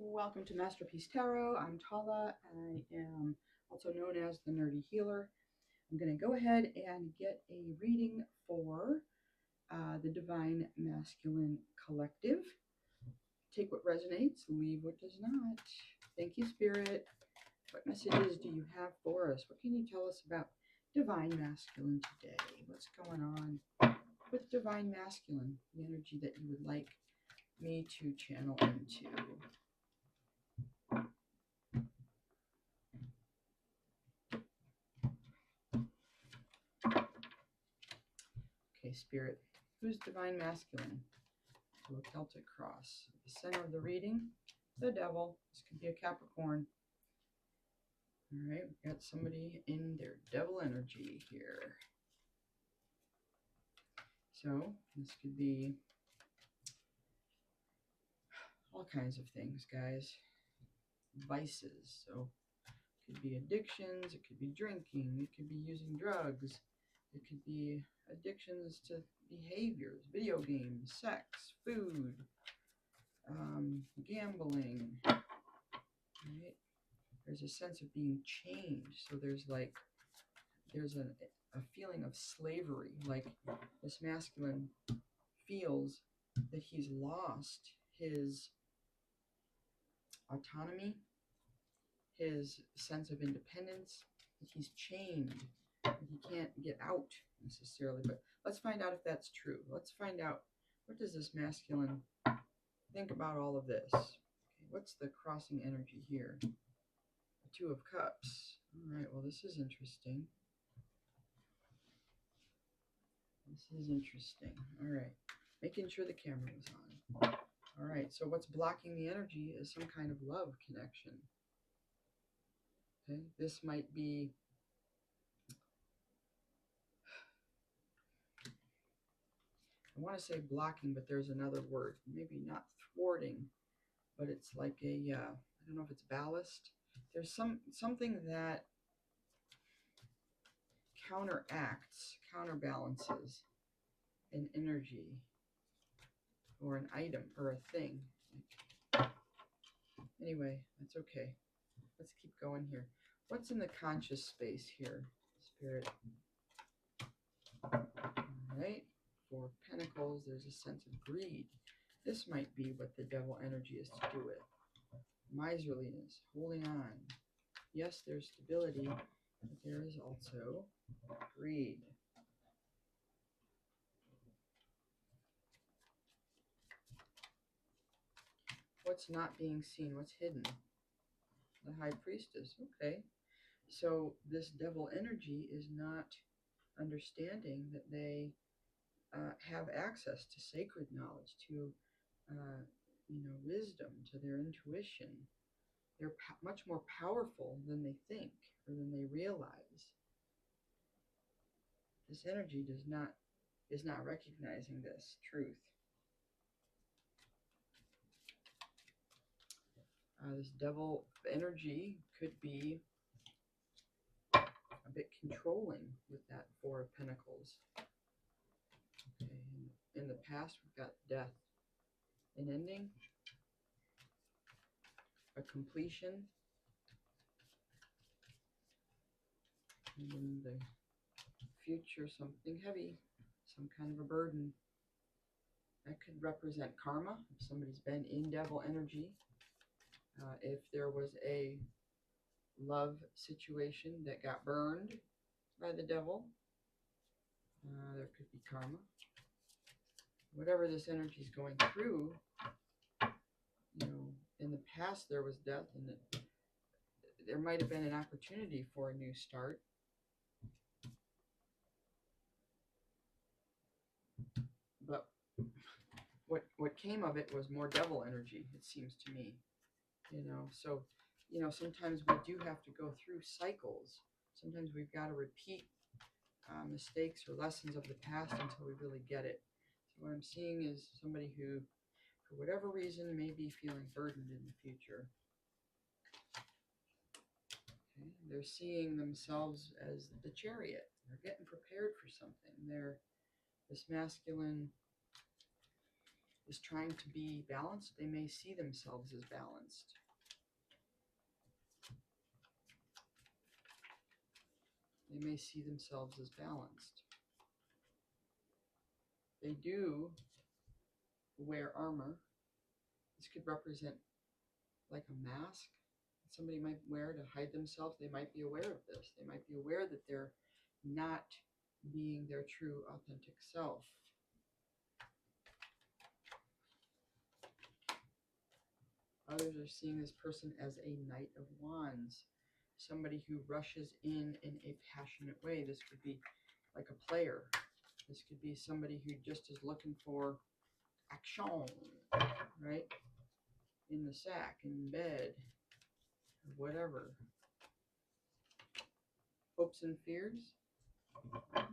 Welcome to Masterpiece Tarot. I'm Tala. I am also known as the Nerdy Healer. I'm going to go ahead and get a reading for the Divine Masculine Collective. Take what resonates, leave what does not. Thank you, Spirit. What messages do you have for us? What can you tell us about Divine Masculine today? What's going on with Divine Masculine? The energy that you would like me to channel into. Okay, Spirit, who's Divine Masculine? To a Celtic cross. At the center of the reading, the devil. This could be a Capricorn. All right, we've got somebody in their devil energy here. So this could be all kinds of things, guys. Vices. So it could be addictions. It could be drinking. It could be using drugs. It could be addictions to behaviors, video games, sex, food, gambling. Right? There's a sense of being changed. So there's a feeling of slavery, like this masculine feels that he's lost his autonomy, his sense of independence, that he's chained, that he can't get out necessarily. But let's find out if that's true. Let's find out, what does this masculine think about all of this? Okay, what's the crossing energy here? The Two of Cups. All right, well, this is interesting. This is interesting. All right. Making sure the camera was on. All right. So what's blocking the energy is some kind of love connection. Okay. This might be I want to say blocking, but there's another word. Maybe not thwarting, but it's like I don't know if it's ballast. There's something that counterbalances an energy or an item or a thing. Anyway, that's okay. Let's keep going here. What's in the conscious space here, Spirit? All right. Four of Pentacles, there's a sense of greed. This might be what the devil energy is to do with. Miserliness, holding on. Yes, there's stability, but there is also greed. What's not being seen? What's hidden? The High Priestess. Okay. So this devil energy is not understanding that they have access to sacred knowledge, to wisdom, to their intuition. They're much more powerful than they think or than they realize. This energy is not recognizing this truth. This devil energy could be a bit controlling with that Four of Pentacles. Okay. In the past, we've got death, an ending, a completion, and in the future, something heavy, some kind of a burden. That could represent karma if somebody's been in devil energy. If there was a love situation that got burned by the devil, there could be karma. Whatever this energy is going through, in the past there was death, and there might have been an opportunity for a new start. But what came of it was more devil energy, it seems to me. So sometimes we do have to go through cycles. Sometimes we've got to repeat mistakes or lessons of the past until we really get it. So what I'm seeing is somebody who, for whatever reason, may be feeling burdened in the future. Okay? They're seeing themselves as the chariot. They're getting prepared for something. They're this masculine is trying to be balanced. They may see themselves as balanced. They may see themselves as balanced. They do wear armor. This could represent like a mask that somebody might wear to hide themselves. They might be aware of this. They might be aware that they're not being their true, authentic self. Others are seeing this person as a Knight of Wands, somebody who rushes in a passionate way. This could be like a player. This could be somebody who just is looking for action, right? In the sack, in bed, or whatever. Hopes and fears.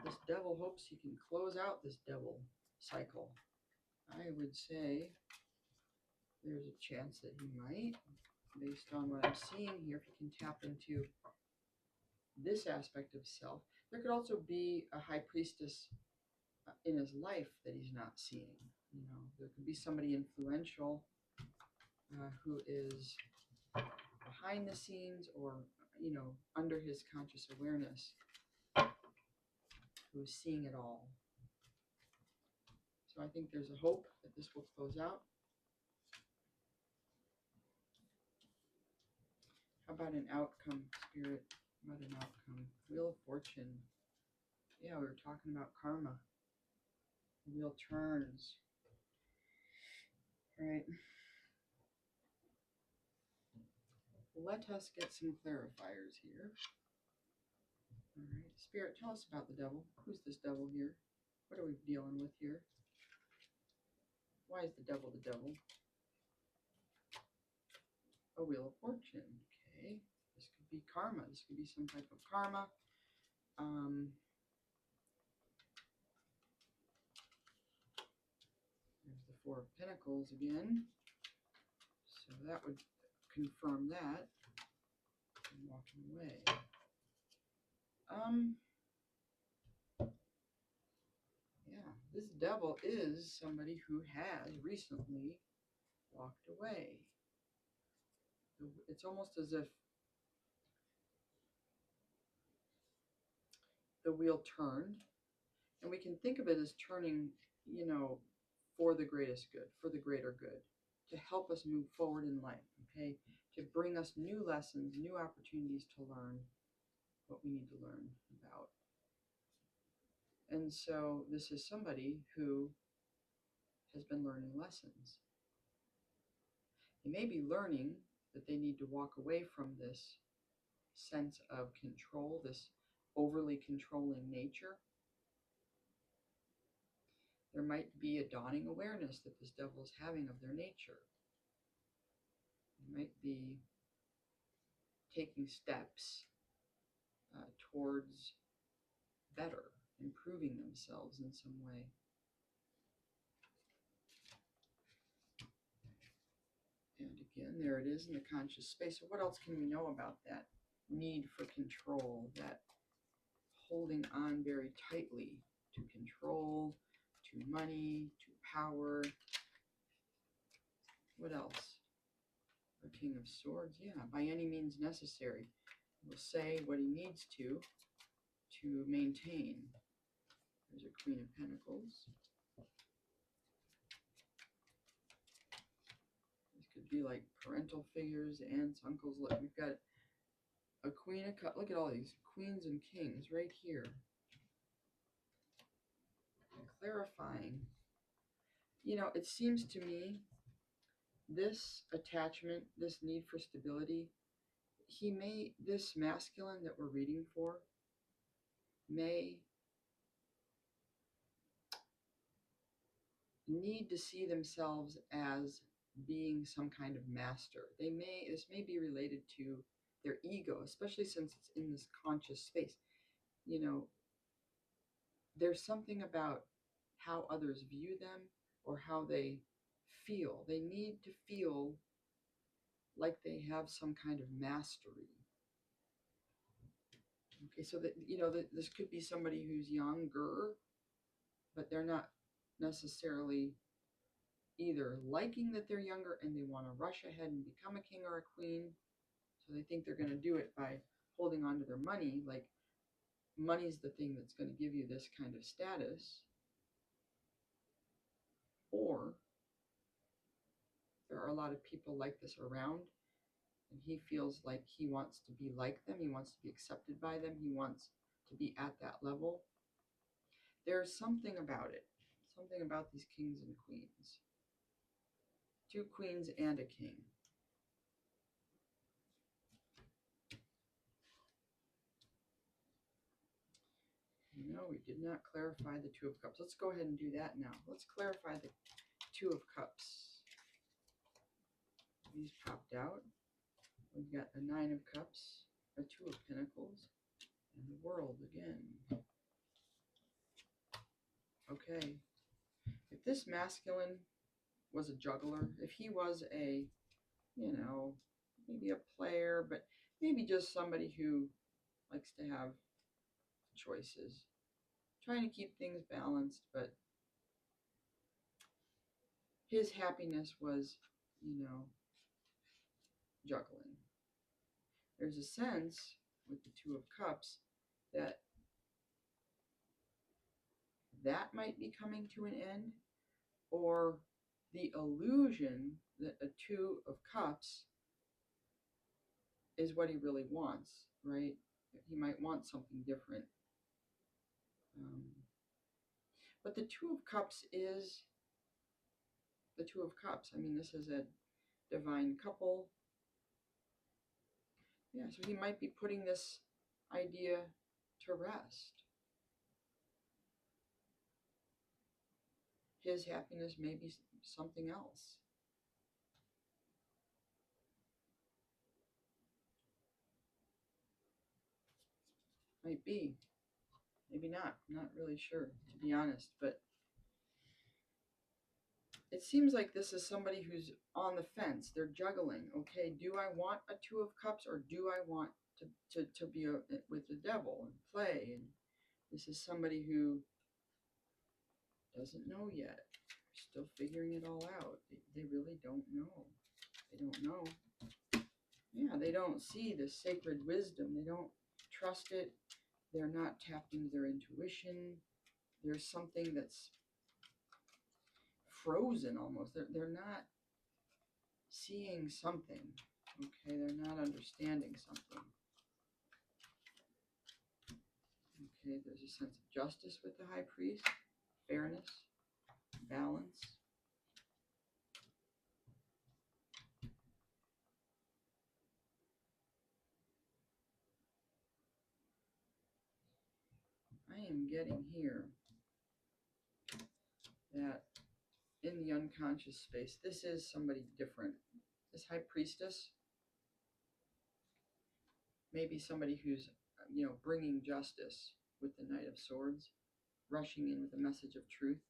This devil hopes he can close out this devil cycle. I would say there's a chance that he might, based on what I'm seeing here, if he can tap into this aspect of self. There could also be a high priestess in his life that he's not seeing. You know, there could be somebody influential who is behind the scenes or, you know, under his conscious awareness, who is seeing it all. So I think there's a hope that this will close out. How about an outcome, Spirit? How about an outcome? Wheel of Fortune. Yeah, we were talking about karma. The wheel turns. All right. Let us get some clarifiers here. All right. Spirit, tell us about the devil. Who's this devil here? What are we dealing with here? Why is the devil the devil? A wheel of fortune. Okay. This could be karma. This could be some type of karma. There's the Four of Pentacles again. So that would confirm that. I'm walking away. Yeah, this devil is somebody who has recently walked away. It's almost as if the wheel turned, and we can think of it as turning, you know, for the greatest good, for the greater good, to help us move forward in life, okay? To bring us new lessons, new opportunities to learn what we need to learn about. And so this is somebody who has been learning lessons. They may be learning that they need to walk away from this sense of control, this overly controlling nature. There might be a dawning awareness that this devil is having of their nature. They might be taking steps towards better, improving themselves in some way. And again, there it is in the conscious space. So what else can we know about that need for control, that holding on very tightly to control, to money, to power? What else? A King of Swords, yeah, by any means necessary. Will say what he needs to maintain. There's a Queen of Pentacles. This could be like parental figures, aunts, uncles. Look, we've got a Queen of Cups. Look at all these queens and kings right here. And clarifying. You know, it seems to me this attachment, this need for stability, this masculine that we're reading for may need to see themselves as being some kind of master. This may be related to their ego, especially since it's in this conscious space. You know, there's something about how others view them or how they feel. They need to feel like they have some kind of mastery. Okay, so that, you know, that this could be somebody who's younger, but they're not necessarily either liking that they're younger and they want to rush ahead and become a king or a queen. So they think they're going to do it by holding on to their money, like money's the thing that's going to give you this kind of status. Or there are a lot of people like this around, and he feels like he wants to be like them, he wants to be accepted by them, he wants to be at that level. There's something about it, something about these kings and queens. Two queens and a king. No, we did not clarify the Two of Cups. Let's go ahead and do that now. Let's clarify the Two of Cups. These popped out. We've got a Nine of Cups, a Two of Pentacles, and the World again. Okay. If this masculine was a juggler, if he was a, you know, maybe a player, but maybe just somebody who likes to have choices, trying to keep things balanced, but his happiness was, juggling. There's a sense with the Two of Cups that that might be coming to an end, or the illusion that a Two of Cups is what he really wants, right? He might want something different. But the Two of Cups is the Two of Cups. I mean, this is a divine couple. Yeah, so he might be putting this idea to rest. His happiness may be something else. Might be. Maybe not. I'm not really sure, to be honest. But it seems like this is somebody who's on the fence. They're juggling. Okay, do I want a Two of Cups, or do I want to be with the devil and play? And this is somebody who doesn't know yet. Still figuring it all out. They really don't know. They don't know. Yeah, they don't see the sacred wisdom. They don't trust it. They're not tapped into their intuition. There's something that's frozen almost. They're not seeing something. Okay, they're not understanding something. Okay, there's a sense of justice with the High Priest, fairness, balance. I am getting here that in the unconscious space, this is somebody different. This High Priestess may be somebody who's, bringing justice with the Knight of Swords, rushing in with a message of truth,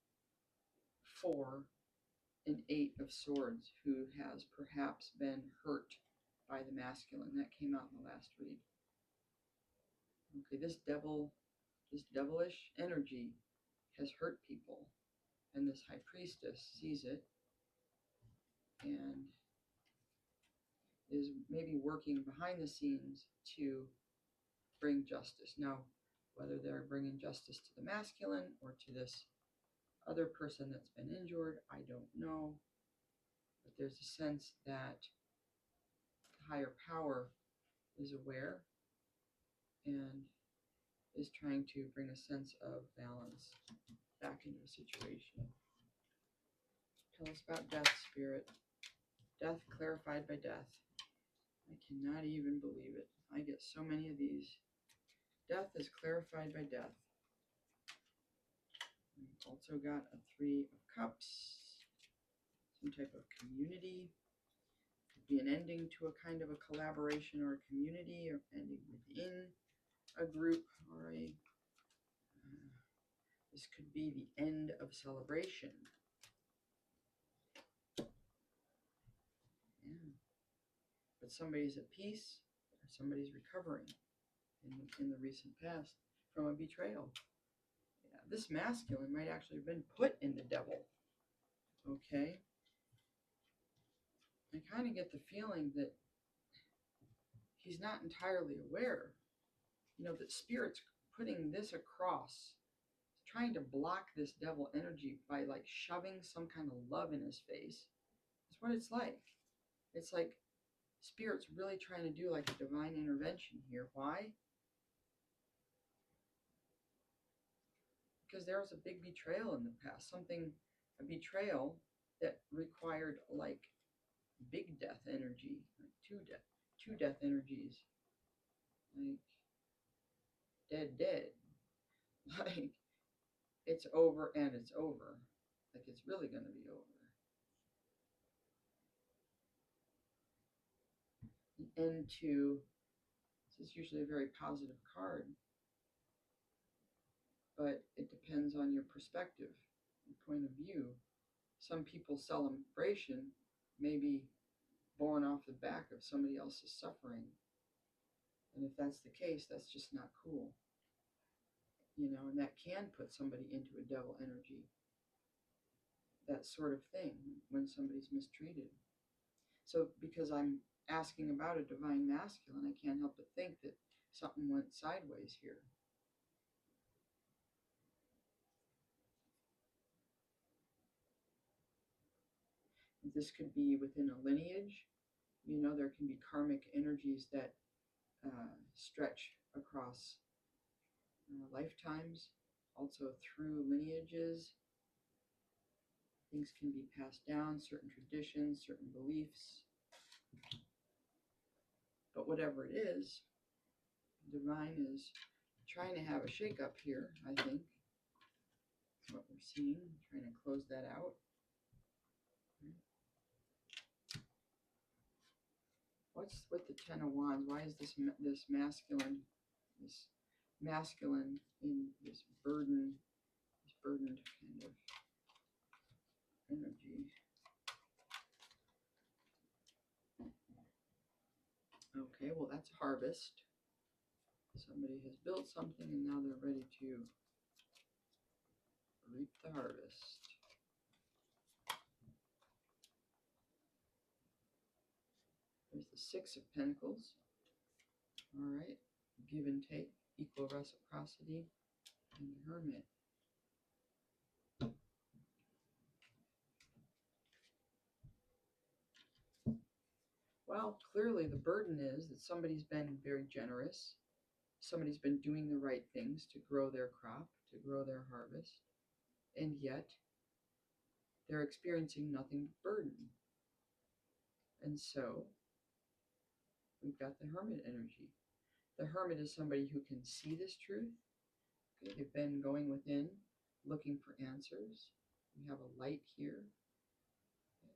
for an Eight of Swords who has perhaps been hurt by the masculine. That came out in the last read. Okay, this devilish energy has hurt people, and this High Priestess sees it and is maybe working behind the scenes to bring justice. Now, whether they're bringing justice to the masculine or to this other person that's been injured, I don't know. But there's a sense that the higher power is aware and is trying to bring a sense of balance back into a situation. Tell us about death, Spirit. Death clarified by death. I cannot even believe it. I get so many of these. Death is clarified by death. We've also got a Three of Cups. Some type of community. Could be an ending to a kind of a collaboration or a community, or ending within a group, or this could be the end of celebration. Yeah. But somebody's at peace, or somebody's recovering in the recent past from a betrayal. Yeah, this masculine might actually have been put in the devil. Okay. I kind of get the feeling that he's not entirely aware, that Spirit's putting this across, trying to block this devil energy by like shoving some kind of love in his face. That's what it's like. It's like Spirit's really trying to do like a divine intervention here. Why? Because there was a big betrayal in the past, a betrayal that required like big death energy, like two death energies, like dead. Like it's over and it's over. Like it's really going to be over. And to this is usually a very positive card, but it depends on your perspective, your point of view. Some people's celebration may be born off the back of somebody else's suffering. And if that's the case, that's just not cool. And that can put somebody into a devil energy. That sort of thing when somebody's mistreated. So because I'm asking about a divine masculine, I can't help but think that something went sideways here. This could be within a lineage. There can be karmic energies that stretch across lifetimes, also through lineages. Things can be passed down, certain traditions, certain beliefs. But whatever it is, divine is trying to have a shake-up here, I think. That's what we're seeing, trying to close that out. What's with the Ten of Wands? Why is this masculine in this burdened kind of energy? Okay, well that's harvest. Somebody has built something and now they're ready to reap the harvest. There's the Six of Pentacles. All right, give and take, equal reciprocity, and the Hermit. Well, clearly the burden is that somebody's been very generous. Somebody's been doing the right things to grow their crop, to grow their harvest, and yet they're experiencing nothing but burden. And so we've got the Hermit energy. The Hermit is somebody who can see this truth. Okay, they've been going within, looking for answers. We have a light here.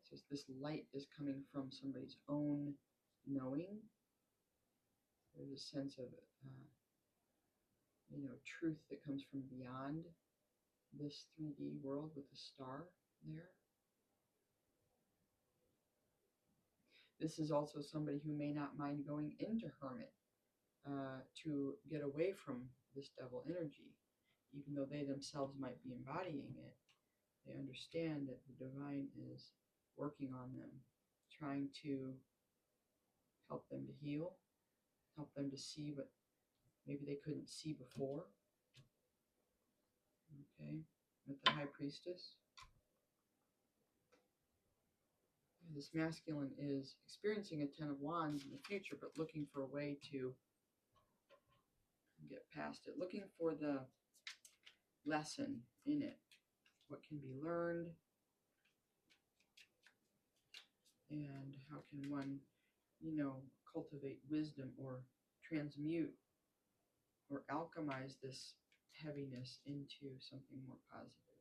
So this light is coming from somebody's own knowing. There's a sense of, truth that comes from beyond this 3D world with the star there. This is also somebody who may not mind going into Hermit to get away from this devil energy. Even though they themselves might be embodying it, they understand that the divine is working on them, trying to help them to heal, help them to see what maybe they couldn't see before. Okay, with the High Priestess. This masculine is experiencing a Ten of Wands in the future, but looking for a way to get past it, looking for the lesson in it, what can be learned, and how can one, cultivate wisdom or transmute or alchemize this heaviness into something more positive.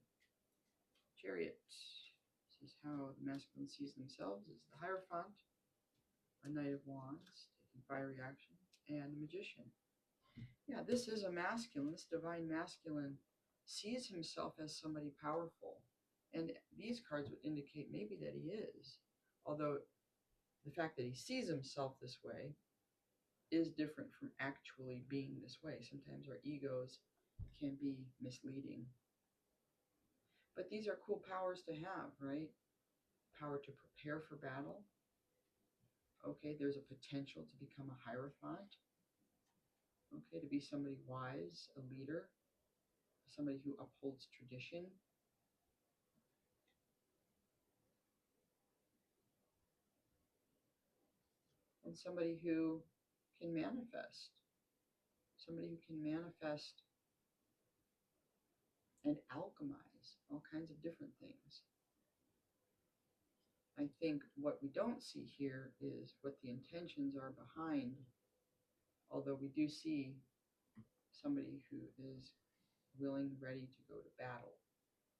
Chariot. This is how the masculine sees themselves as the Hierophant, a Knight of Wands, taking fiery action, and the Magician. Yeah, this is a masculine. This divine masculine sees himself as somebody powerful. And these cards would indicate maybe that he is. Although the fact that he sees himself this way is different from actually being this way. Sometimes our egos can be misleading. But these are cool powers to have, right? Power to prepare for battle, Okay, there's a potential to become a hierophant. Okay, to be somebody wise, a leader, somebody who upholds tradition. And somebody who can manifest. Somebody who can manifest and alchemize all kinds of different things. I think what we don't see here is what the intentions are behind, although we do see somebody who is willing, ready to go to battle.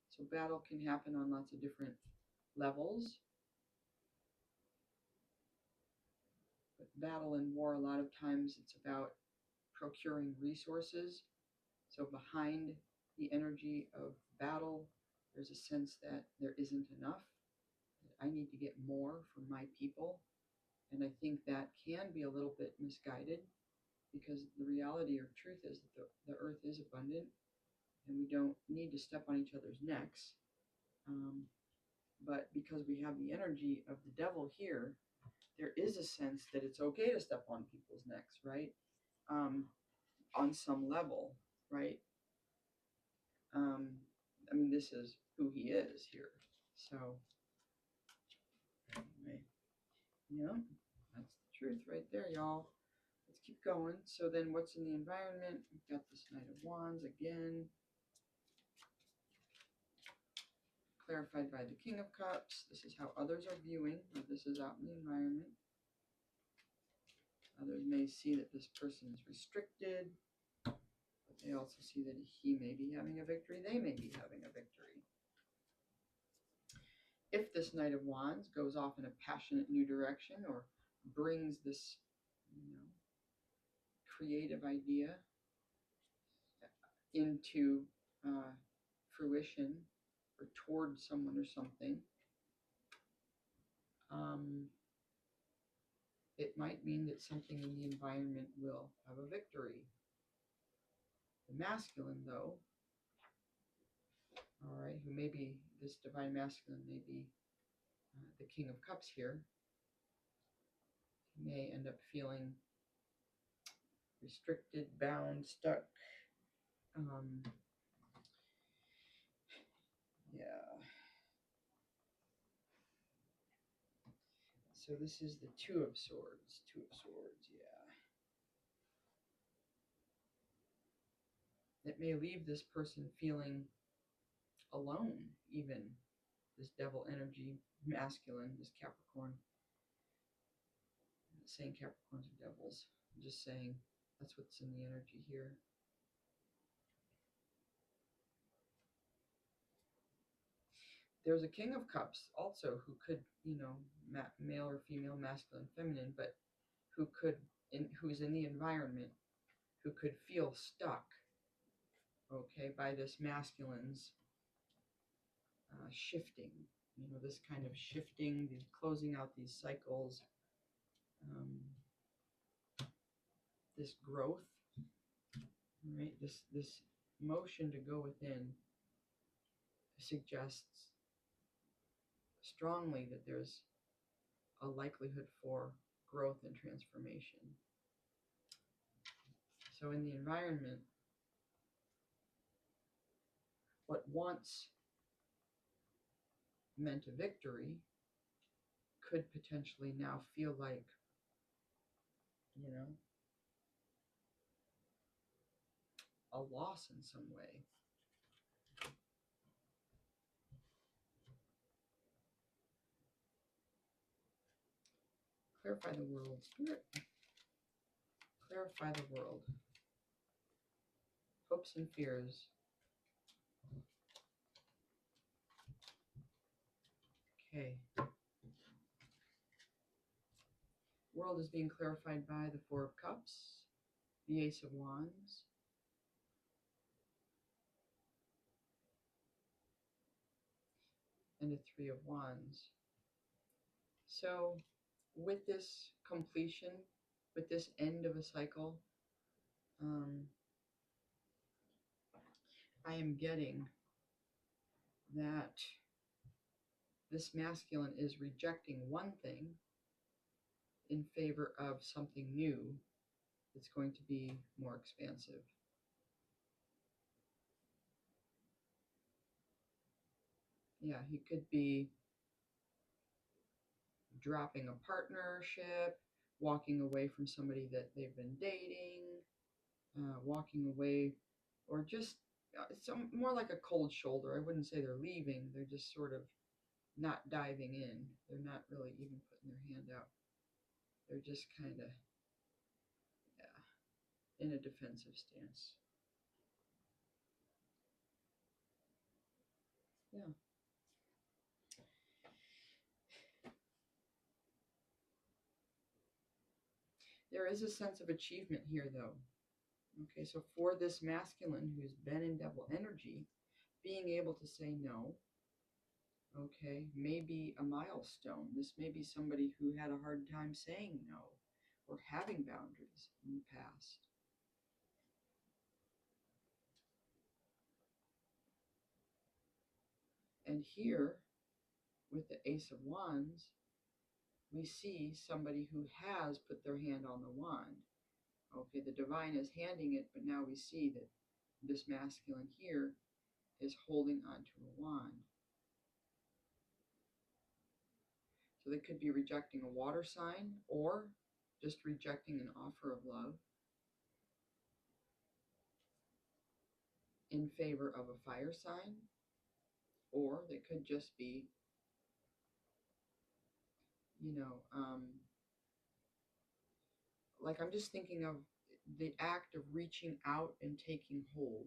So battle can happen on lots of different levels, but battle and war, a lot of times it's about procuring resources. So behind the energy of battle, there's a sense that there isn't enough, that I need to get more for my people. And I think that can be a little bit misguided, because the reality or truth is that the earth is abundant and we don't need to step on each other's necks. But because we have the energy of the devil here, there is a sense that it's okay to step on people's necks, right? On some level, right? Um, I mean, this is who he is here. So, anyway, yeah, that's the truth right there, y'all. Let's keep going. So then what's in the environment? We've got this Knight of Wands again, clarified by the King of Cups. This is how others are viewing, or this is out in the environment. Others may see that this person is restricted, but they also see that he may be having a victory, they may be having a victory. If this Knight of Wands goes off in a passionate new direction, or brings this, creative idea into fruition, or towards someone or something, it might mean that something in the environment will have a victory. The masculine, though, all right, who may be this divine masculine, may be the King of Cups here, may end up feeling restricted, bound, stuck. Yeah. So this is the Two of Swords. Two of Swords, yeah. It may leave this person feeling alone, even. This devil energy, masculine, this Capricorn. I'm not saying Capricorns are devils. I'm just saying that's what's in the energy here. There's a King of Cups also who could, male or female, masculine, feminine, but who's in the environment, who could feel stuck, okay, by this masculine's shifting, this kind of shifting, these closing out these cycles, this growth, right? This motion to go within suggests strongly that there's a likelihood for growth and transformation. So in the environment, what once meant a victory could potentially now feel like, a loss in some way. Clarify the world, Spirit. Clarify the world. Hopes and fears. Okay. World is being clarified by the Four of Cups, the Ace of Wands, and the Three of Wands. So with this completion, with this end of a cycle, I am getting that this masculine is rejecting one thing in favor of something new that's going to be more expansive. Yeah, he could be dropping a partnership, walking away from somebody that they've been dating, walking away, or just some more like a cold shoulder. I wouldn't say they're leaving, they're just sort of not diving in. They're not really even putting their hand out. They're just kind of, yeah, in a defensive stance. Yeah. There is a sense of achievement here, though. Okay, so for this masculine who's been in devil energy, being able to say no, okay, may be a milestone. This may be somebody who had a hard time saying no or having boundaries in the past. And here, with the Ace of Wands, we see somebody who has put their hand on the wand. Okay, the divine is handing it, but now we see that this masculine here is holding onto a wand. So they could be rejecting a water sign or just rejecting an offer of love in favor of a fire sign, or they could just be, you know, like I'm just thinking of the act of reaching out and taking hold.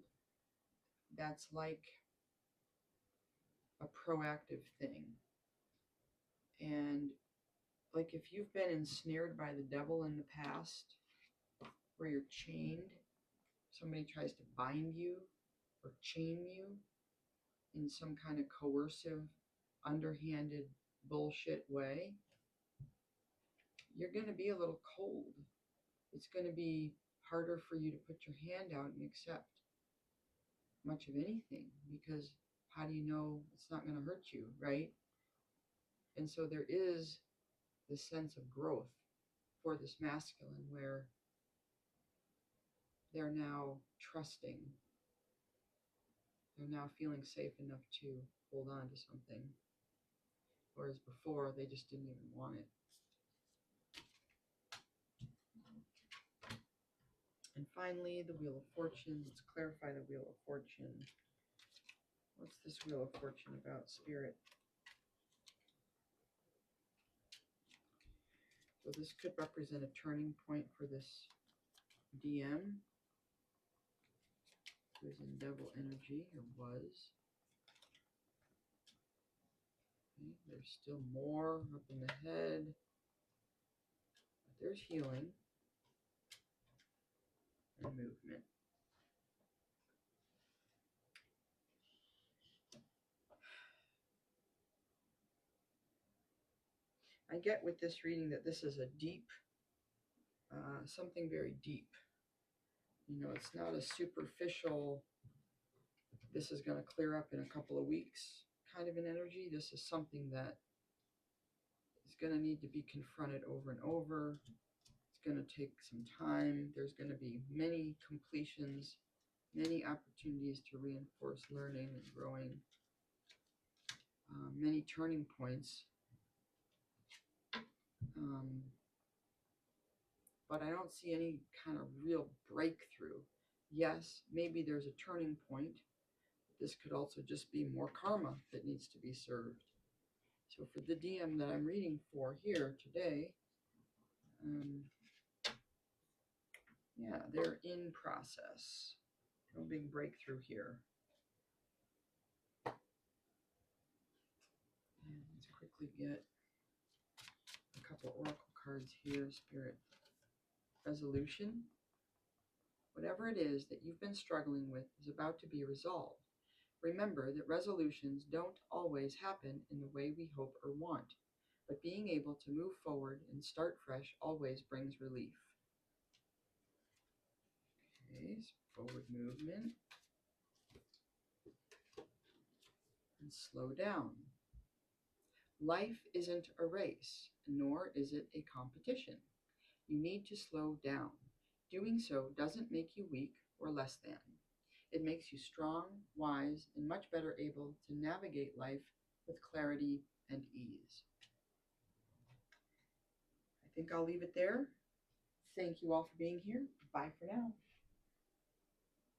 That's like a proactive thing. And like if you've been ensnared by the devil in the past, where you're chained, somebody tries to bind you or chain you in some kind of coercive, underhanded bullshit way, you're going to be a little cold. It's going to be harder for you to put your hand out and accept much of anything, because how do you know it's not going to hurt you, right? And so there is this sense of growth for this masculine where they're now trusting, they're now feeling safe enough to hold on to something, whereas before they just didn't even want it. And finally, the Wheel of Fortune. Let's clarify the Wheel of Fortune. What's this Wheel of Fortune about, Spirit? So this could represent a turning point for this DM who's in devil energy, or was. Okay, there's still more up in the head, but there's healing and movement. I get with this reading that this is a deep, something very deep. You know, it's not a superficial, this is going to clear up in a couple of weeks kind of an energy. This is something that is going to need to be confronted over and over. It's going to take some time. There's going to be many completions, many opportunities to reinforce learning and growing, many turning points. But I don't see any kind of real breakthrough. Yes, maybe there's a turning point. This could also just be more karma that needs to be served. So for the DM that I'm reading for here today, yeah, they're in process. No big breakthrough here. And let's quickly get a couple oracle cards here, Spirit. Resolution. Whatever it is that you've been struggling with is about to be resolved. Remember that resolutions don't always happen in the way we hope or want, but being able to move forward and start fresh always brings relief. Okay, so forward movement. And slow down. Life isn't a race, nor is it a competition. You need to slow down. Doing so doesn't make you weak or less than. It makes you strong, wise, and much better able to navigate life with clarity and ease. I think I'll leave it there. Thank you all for being here. Bye for now.